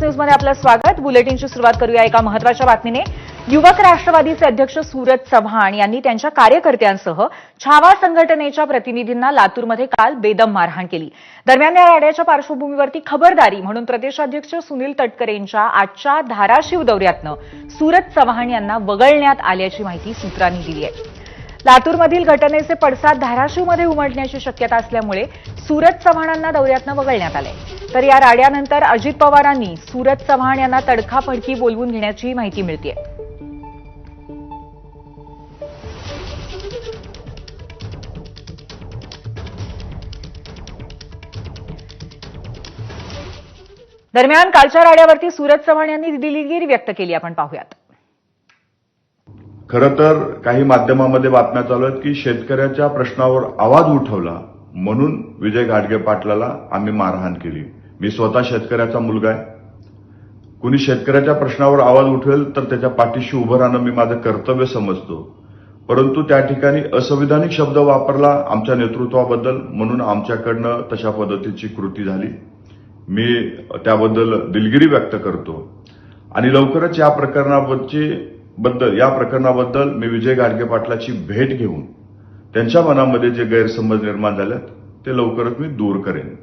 न्यूजमध्ये आपलं स्वागत। बुलेटिनची सुरुवात करूया एका महत्त्वाच्या बातमीने। युवक राष्ट्रवादीचे अध्यक्ष सूरज चव्हाण यांनी त्यांच्या कार्यकर्त्यांसह छावा संघटनेच्या प्रतिनिधींना लातूरमध्ये काल बेदम मारहाण केली। दरम्यान या राड्याच्या पार्श्वभूमीवरती खबरदारी म्हणून प्रदेशाध्यक्ष सुनील तटकरेंच्या आजच्या धाराशिव दौऱ्यातनं सूरज चव्हाण यांना वगळण्यात आल्याची माहिती सूत्रांनी दिली आहे। लातूरमधील घटनेचे पडसाद धाराशिवमध्ये उमटण्याची शक्यता असल्यामुळे सूरज चव्हाणांना दौऱ्यातनं वगळण्यात आले। तर या राड्यानंतर अजित पवारांनी सूरज चव्हाण यांना तडकाफडकी बोलवून घेण्याची माहिती मिळते। दरम्यान कालच्या राड्यावरती सूरज चव्हाण यांनी दिलगिरी व्यक्त केली, आपण पाहूयात। खरं तर काही माध्यमांमध्ये बातम्या चालू आहेत की शेतकऱ्याच्या प्रश्नावर आवाज उठवला म्हणून विजय घाडगे पाटलाला आम्ही मारहाण केली। मी स्वतः शेतकऱ्याचा मुलगा आहे। कुणी शेतकऱ्याच्या प्रश्नावर आवाज उठवेल तर त्याच्या पाठीशी उभं राहणं मी माझं कर्तव्य समजतो, परंतु त्या ठिकाणी असंविधानिक शब्द वापरला आमच्या नेतृत्वाबद्दल, म्हणून आमच्याकडनं तशा पद्धतीची कृती झाली। मी त्याबद्दल दिलगिरी व्यक्त करतो आणि लवकरच या प्रकरणाबद्दल मी विजय घाडगे पाटलाची भेट घेऊन त्यांच्या मनामध्ये जे गैरसमज निर्माण झालेत ते लवकरच मी दूर करेन।